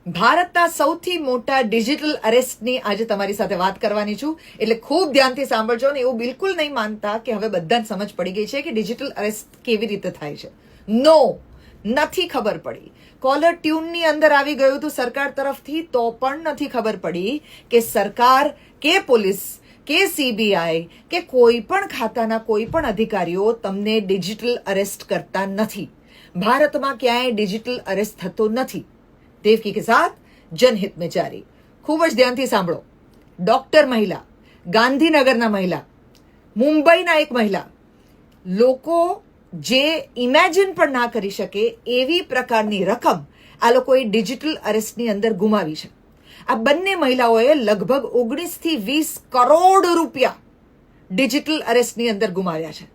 ભારતના સૌથી મોટા ડિજિટલ અરેસ્ટની આજે તમારી સાથે વાત કરવાની છું, એટલે ખૂબ ધ્યાનથી સાંભળજો ને એવું બિલકુલ નહીં માનતા કે હવે બધાને સમજ પડી ગઈ છે કે ડિજિટલ અરેસ્ટ કેવી રીતે થાય છે. નો, નથી ખબર પડી. કોલર ટ્યુનની અંદર આવી ગયું હતું સરકાર તરફથી, તો પણ નથી ખબર પડી કે સરકાર કે પોલીસ કે સીબીઆઈ કે કોઈ પણ ખાતાના કોઈ પણ અધિકારીઓ તમને ડિજિટલ અરેસ્ટ કરતા નથી. ભારતમાં ક્યાંય ડિજિટલ અરેસ્ટ થતો નથી. દેવકી કે સાથ જનહિત में जारी. ખૂબ જ ધ્યાનથી સાંભળો. ડોક્ટર મહિલા, ગાંધીનગરના મહિલા, મુંબઈના એક મહિલા, લોકો જે ઇમેજિન પણ ના કરી શકે એવી પ્રકારની રકમ આ લોકોએ ડિજિટલ અરેસ્ટની અંદર ગુમાવી છે. આ બંને મહિલાઓએ લગભગ 19 થી 20 કરોડ રૂપિયા ડિજિટલ અરેસ્ટની અંદર ગુમાવ્યા છે.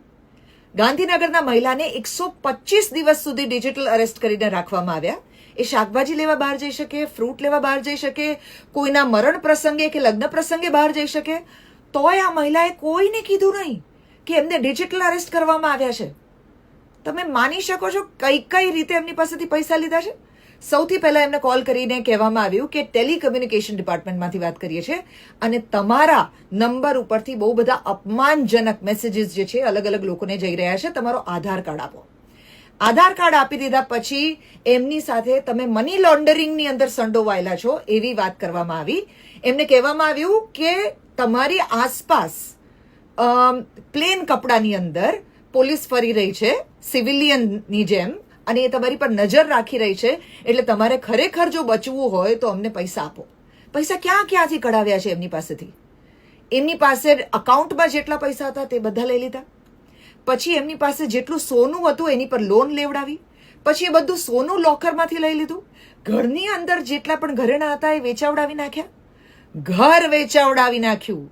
ગાંધીનગરના મહિલાને 125 દિવસ સુધી ડિજિટલ અરેસ્ટ કરીને રાખવામાં આવ્યા. એ શાકભાજી લેવા બહાર જઈ શકે, ફ્રૂટ લેવા બહાર જઈ શકે, કોઈના મરણ પ્રસંગે કે લગ્ન પ્રસંગે બહાર જઈ શકે, તોય આ મહિલાએ કોઈને કીધું નહીં કે એમને ડિજિટલ અરેસ્ટ કરવામાં આવ્યા છે. તમે માની શકો છો કઈ રીતે એમની પાસેથી પૈસા લીધા છે? સૌથી પહેલા એમને કોલ કરીને કહેવામાં આવ્યું કે ટેલિકમ્યુનિકેશન ડિપાર્ટમેન્ટમાંથી વાત કરીએ છીએ અને તમારા નંબર ઉપરથી બહુ બધા અપમાનજનક મેસેજીસ જે છે અલગ અલગ લોકોને જઈ રહ્યા છે, તમારો આધાર કાર્ડ આપો. આધાર કાર્ડ આપી દીધા પછી એમની સાથે તમે મની લોન્ડરિંગની અંદર સંડોવાયેલા છો એવી વાત કરવામાં આવી. એમને કહેવામાં આવ્યું કે તમારી આસપાસ પ્લેન કપડાની અંદર પોલીસ ફરી રહી છે સિવિલિયનની જેમ અને એ તમારી પર નજર રાખી રહી છે, એટલે તમારે ખરેખર જો બચવું હોય તો અમને પૈસા આપો. પૈસા ક્યાંથી કઢાવ્યા છે એમની પાસેથી? એમની પાસે અકાઉન્ટમાં જેટલા પૈસા હતા તે બધા લઈ લીધા. પછી એમની પાસે જેટલું સોનું હતું એની પર લોન લેવડાવી. પછી એ બધું સોનું લોકરમાંથી લઈ લીધું. ઘરની અંદર જેટલા પણ ઘરેણા હતા એ વેચાવડાવી નાખ્યા. ઘર વેચાવડાવી નાખ્યું.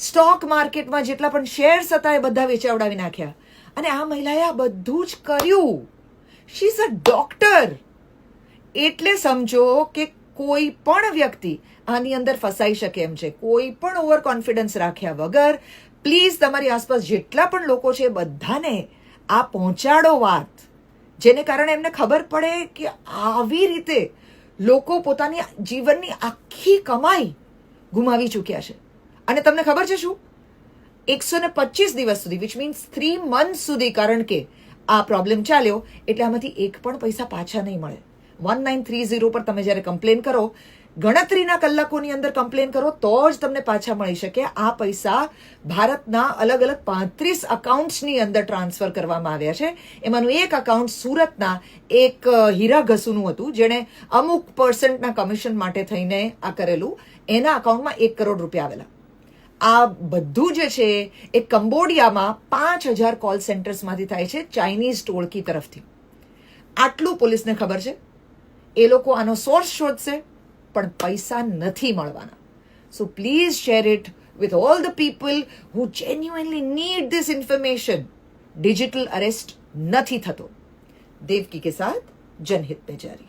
સ્ટોક માર્કેટમાં જેટલા પણ શેર્સ હતા એ બધા વેચાવડાવી નાખ્યા. અને આ મહિલાએ આ બધું જ કર્યું. She is a doctor. એટલે સમજો કે કોઈ પણ વ્યક્તિ આની અંદર ફસાઈ શકે એમ છે. કોઈ પણ ઓવર કોન્ફિડન્સ રાખ્યા વગર પ્લીઝ તમારી આસપાસ જેટલા પણ લોકો છે બધાને આ પહોંચાડો વાત, જેને કારણે એમને ખબર પડે કે આવી રીતે લોકો પોતાની જીવનની આખી કમાઈ ગુમાવી ચૂક્યા છે. અને તમને ખબર છે શું? 125 દિવસ સુધી, વિચ મીન્સ 3 months સુધી, કારણ કે આ પ્રોબ્લેમ ચાલ્યો એટલે આમાંથી એક પણ પૈસા પાછા નહીં મળે. 1930 પર તમે જ્યારે કમ્પ્લેન કરો, ગણતરીના કલાકોની અંદર કમ્પ્લેન કરો તો જ તમને પાછા મળી શકે. આ પૈસા ભારતના અલગ અલગ 35 અકાઉન્ટ્સની અંદર ટ્રાન્સફર કરવામાં આવ્યા છે. એમાંનું એક અકાઉન્ટ સુરતના એક હીરા ઘસુનું હતું, જેણે અમુક % કમિશન માટે થઈને આ કરેલું. એના અકાઉન્ટમાં 1 કરોડ રૂપિયા આવેલા. આ બધું જે છે એ કંબોડિયામાં 5000 કોલ સેન્ટર્સમાંથી થાય છે, ચાઇનીઝ ટોળકી તરફથી. આટલું પોલીસને ખબર છે. એ લોકો આનો સોર્સ શોધશે પણ પૈસા નથી મળવાના. So please share it with all the people who genuinely need this information. Digital arrest નથી થતો. દેવકી કે સાથ જનહિત में जारी.